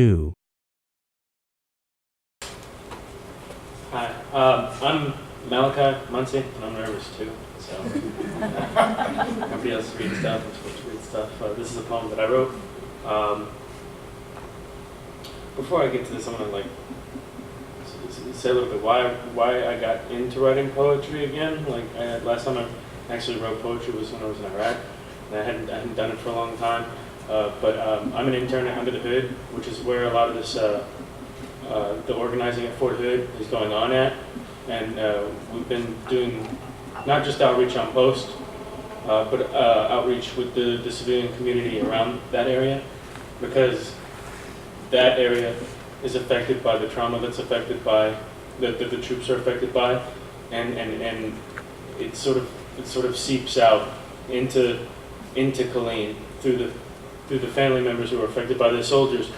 2. Hi, I'm Malachi Muncie, and I'm nervous too, so everybody else read stuff, I'm supposed to read stuff. This is a poem that I wrote. Before I get to this, I'm going to say a little bit why I got into writing poetry again. Last time I actually wrote poetry was when I was in Iraq, and I hadn't done it for a long time. But I'm an intern at Under the Hood, which is where a lot of this the organizing at Fort Hood is going on at, and we've been doing not just outreach on post, but outreach with the civilian community around that area, because that area is affected by the trauma that's affected by that the troops are affected by, and it sort of seeps out into Killeen through the family members who are affected by the soldiers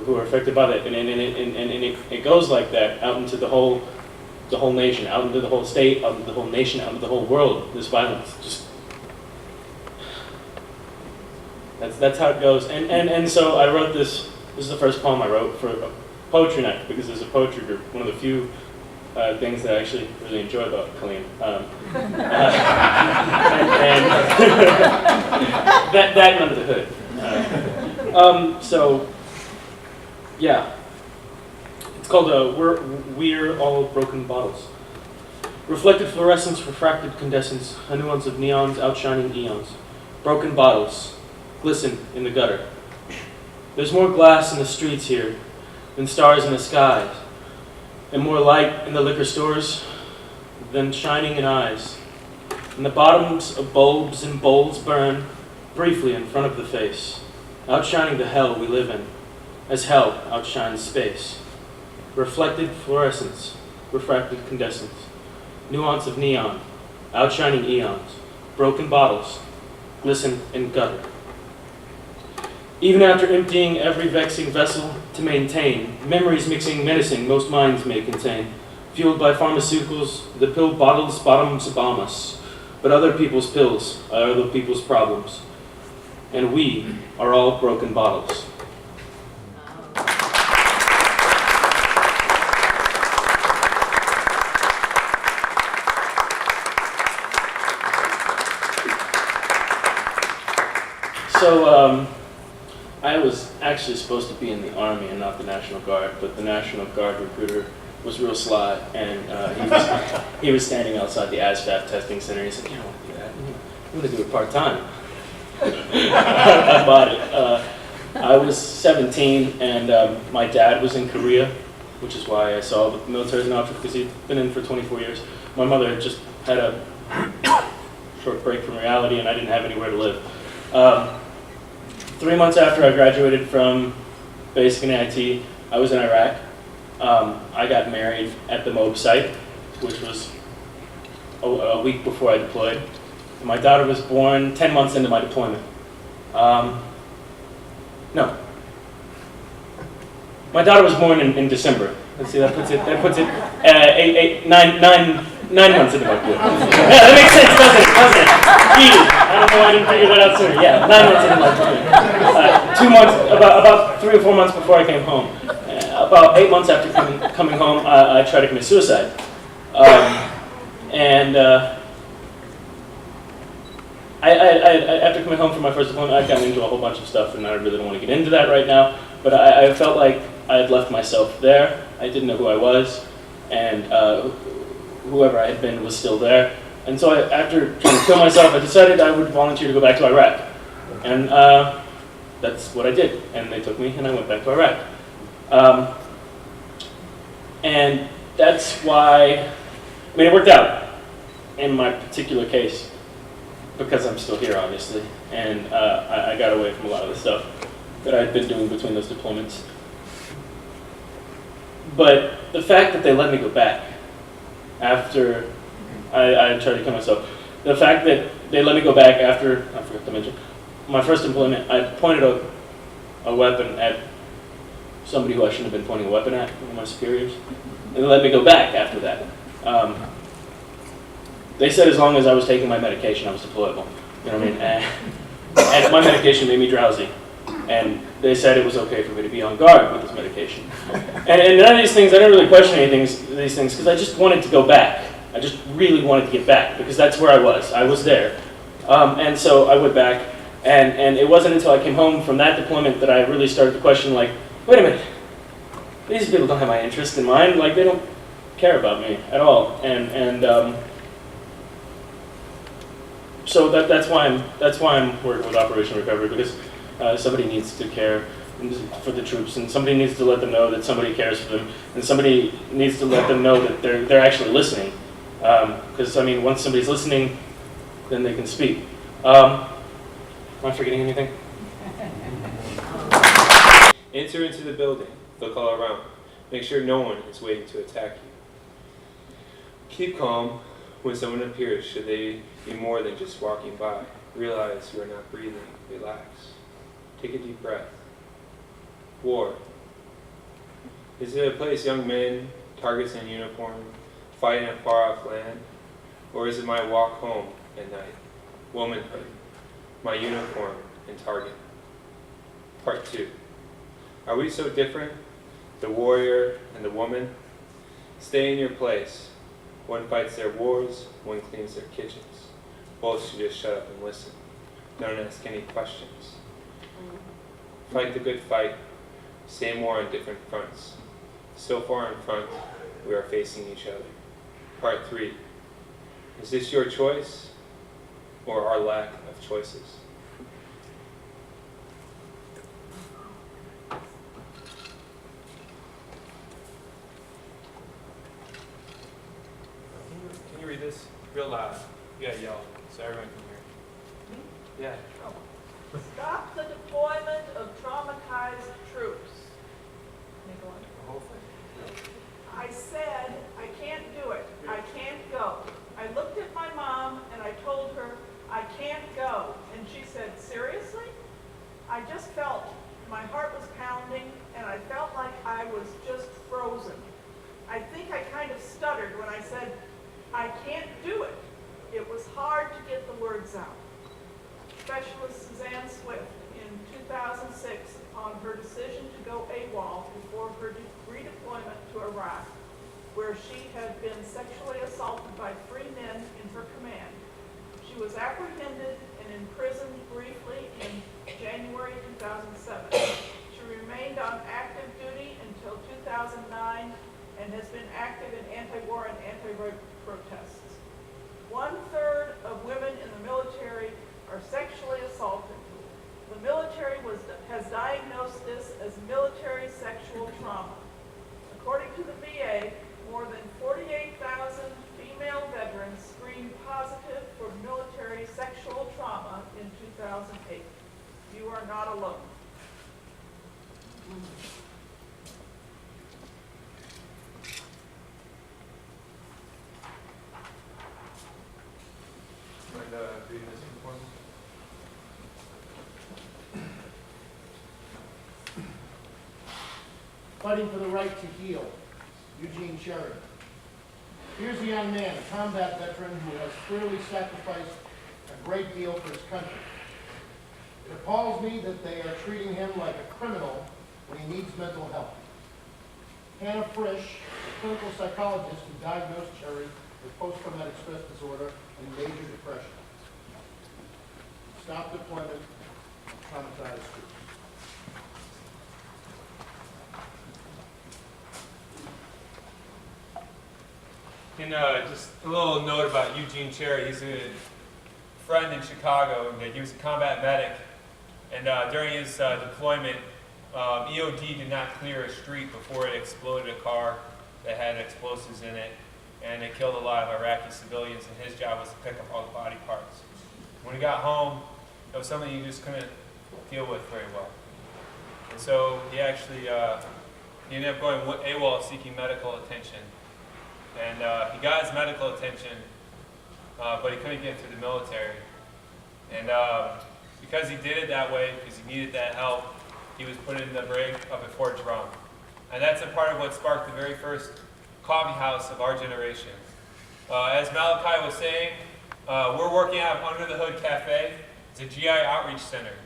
who are affected by that, and it goes like that out into the whole nation, out into the whole state, out into the whole nation, out into the whole world. This violence, just that's how it goes. And so I wrote this. This is the first poem I wrote for a poetry night, because there's a poetry group, one of the few things that I actually really enjoy about Killeen. That and Under the Hood. So, yeah. It's called We're All Broken Bottles. Reflected fluorescence, refracted condescence, a nuance of neons outshining eons. Broken bottles glisten in the gutter. There's more glass in the streets here than stars in the skies, and more light in the liquor stores than shining in eyes. And the bottoms of bulbs and bowls burn briefly in front of the face, outshining the hell we live in, as hell outshines space. Reflected fluorescence, refracted condescence, nuance of neon, outshining eons, broken bottles, glisten in gutter. Even after emptying every vexing vessel to maintain, memories mixing menacing most minds may contain, fueled by pharmaceuticals, the pill bottles bottoms bomb us, but other people's pills are other people's problems, and we are all broken bottles. So, I was actually supposed to be in the Army and not the National Guard, but the National Guard recruiter was real sly, and he was standing outside the ASVAB testing center, and he said, "You don't want to do that. You want to do it part-time." I bought it. I was 17, and my dad was in Korea, which is why I saw the military as an option, because he'd been in for 24 years. My mother had just had a short break from reality, and I didn't have anywhere to live. 3 months after I graduated from basic and AIT, I was in Iraq. I got married at the MOB site, which was a week before I deployed. And my daughter was born 10 months into my deployment. No. My daughter was born in December. Let's see, that puts it 9 months into my deployment. Yeah, that makes sense, doesn't it? Jeez, I don't know why I didn't figure that out sooner. Yeah, 9 months into my deployment. 2 months, about 3 or 4 months before I came home. About 8 months after coming home, I tried to commit suicide. After coming home from my first deployment, I'd gotten into a whole bunch of stuff, and I really don't want to get into that right now. But I felt like I had left myself there. I didn't know who I was, and whoever I had been was still there. And so after trying to kill myself, I decided I would volunteer to go back to Iraq. And that's what I did. And they took me, and I went back to Iraq. And that's why, I mean, it worked out in my particular case, because I'm still here, obviously. And I got away from a lot of the stuff that I'd been doing between those deployments. But the fact that they let me go back after I tried to kill myself, the fact that they let me go back after, I forgot to mention, my first deployment, I pointed a weapon at somebody who I shouldn't have been pointing a weapon at, one of my superiors, and they let me go back after that. They said as long as I was taking my medication, I was deployable. You know what I mean? And my medication made me drowsy. And they said it was okay for me to be on guard with this medication. And none of these things, I didn't really question these things because I just wanted to go back. I just really wanted to get back because that's where I was. I was there. And so I went back, and it wasn't until I came home from that deployment that I really started to question, like, wait a minute, these people don't have my interest in mind. Like, they don't care about me at all. So that's why I'm working with Operation Recovery, because somebody needs to care for the troops, and somebody needs to let them know that somebody cares for them, and somebody needs to let them know that they're actually listening. Because I mean, once somebody's listening, then they can speak. Am I forgetting anything? Enter into the building. Look all around. Make sure no one is waiting to attack you. Keep calm when someone appears, should they be more than just walking by. Realize you are not breathing. Relax. Take a deep breath. War. Is it a place young men, targets in uniform, fight in a far-off land? Or is it my walk home at night? Womanhood. My uniform and target. Part 2. Are we so different? The warrior and the woman? Stay in your place. One fights their wars, one cleans their kitchens. Both should just shut up and listen. Don't ask any questions. Fight the good fight. Same war on different fronts. So far in front, we are facing each other. Part 3. Is this your choice or our lack of choices? Can you read this real loud? You gotta yell so everyone can hear. Yeah. Stop the deployment of traumatized troops. The whole thing. I said, I can't do it. I can't go. I looked at my mom and I told her, I can't go. And she said, seriously? I just felt my heart was pounding and I felt like I was just frozen. I think I kind of stuttered when I said, I can't do it. It was hard to get the words out. Specialist Suzanne Swift in 2006 on her decision to go AWOL before her redeployment to Iraq, where she had been sexually assaulted by 3 men in her command. She was apprehended and imprisoned briefly in January 2007. She remained on active duty until 2009 and has been active in anti-war and anti-rape protests. 1/3 of women in the military are sexually assaulted. The military has diagnosed this as military sexual trauma. According to the VA, more than 48,000 female veterans screened positive for military sexual trauma in 2008. You are not alone. Reading this before me? Fighting for the right to heal, Eugene Cherry. Here's a young man, a combat veteran who has clearly sacrificed a great deal for his country. It appalls me that they are treating him like a criminal when he needs mental help. Hannah Frisch, a clinical psychologist who diagnosed Cherry with post-traumatic stress disorder and major depression. Stop deployment of traumatized troops. And just a little note about Eugene Cherry. He's a friend in Chicago. And he was a combat medic. And during his deployment, EOD did not clear a street before it exploded a car that had explosives in it. And it killed a lot of Iraqi civilians. And his job was to pick up all the body parts. When he got home, it was something he just couldn't deal with very well. And so he actually he ended up going AWOL seeking medical attention. And he got his medical attention, but he couldn't get into the military. And because he did it that way, because he needed that help, he was put in the brig up at Fort Drum. And that's a part of what sparked the very first coffee house of our generation. As Malachi was saying, we're working out of Under the Hood Cafe. It's a GI outreach center.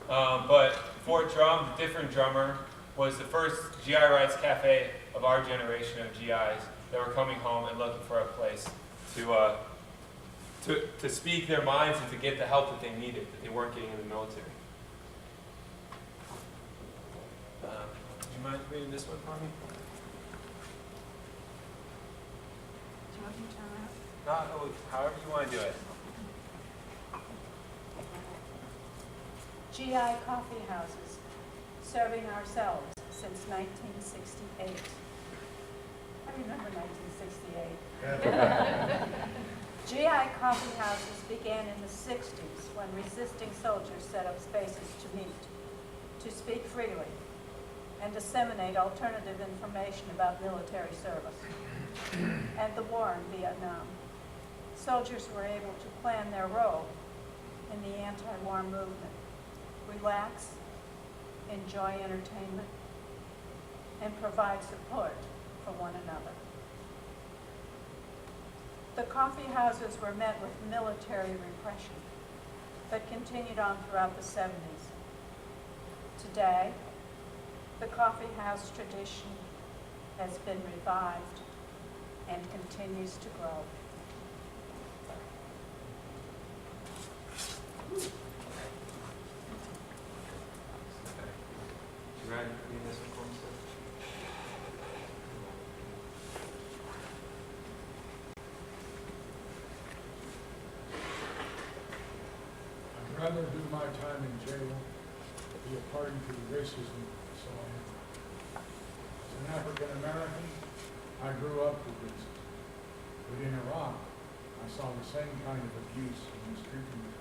But Fort Drum, the different drummer, was the first GI Rights Cafe of our generation of GIs that were coming home and looking for a place to speak their minds and to get the help that they needed, that they weren't getting in the military. Do you mind reading this one for me? Do you want me to turn around? No, however you want to do it. GI coffee houses, serving ourselves since 1968. I remember 1968. GI coffee houses began in the 60s when resisting soldiers set up spaces to meet, to speak freely, and disseminate alternative information about military service and the war in Vietnam. Soldiers were able to plan their role in the anti-war movement, relax, enjoy entertainment, and provide support for one another. The coffee houses were met with military repression, but continued on throughout the 70s. Today, the coffee house tradition has been revived and continues to grow. You ready to read this one for me, sir? I'd rather do my time in jail than be a party to the racism I saw here. As an African American, I grew up with racism. But in Iraq, I saw the same kind of abuse and mistreatment,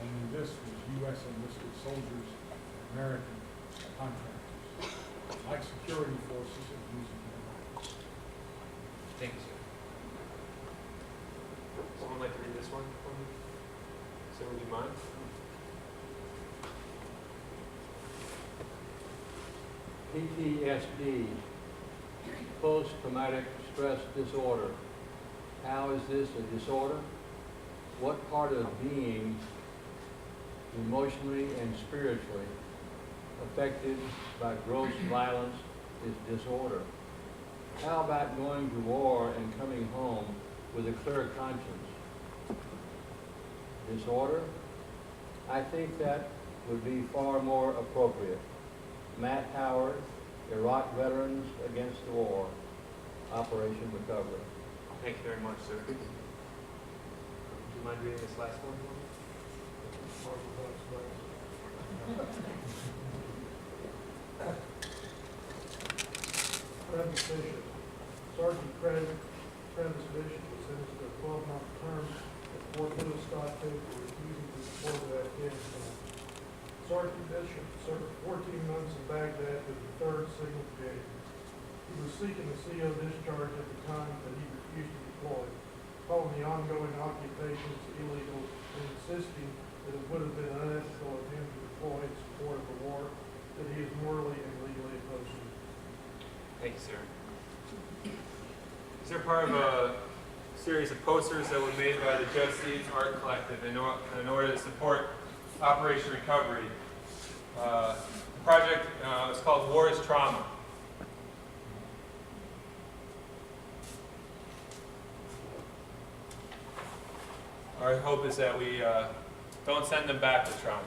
only this was U.S. enlisted soldiers and American contractors, like security forces abusing their rights. Thank you, sir. Someone like to read this one for me? Sir, would you mind? PTSD, post-traumatic stress disorder. How is this a disorder? What part of being, emotionally and spiritually, affected by gross violence is disorder? How about going to war and coming home with a clear conscience? Disorder? I think that would be far more appropriate. Matt Howard, Iraq Veterans Against the War, Operation Recovery. Thank you very much, sir. Would you mind reading this last one for me? Travis Bishop. Sergeant Travis Bishop was sentenced to a 12-month term at Fort Lewis, Stockton for refusing to support Afghanistan. Sergeant Bishop served 14 months in Baghdad with the 3rd Signal Brigade. He was seeking a CO discharge at the time that he refused to deploy, calling the ongoing occupations illegal and insisting that it would have been unethical of him to deploy in support of a war that he is morally and legally opposed to. Thank you, sir. These are part of a series of posters that were made by the Judge Steve's Art Collective in order to support Operation Recovery. The project is called War is Trauma. Our hope is that we don't send them back with trauma.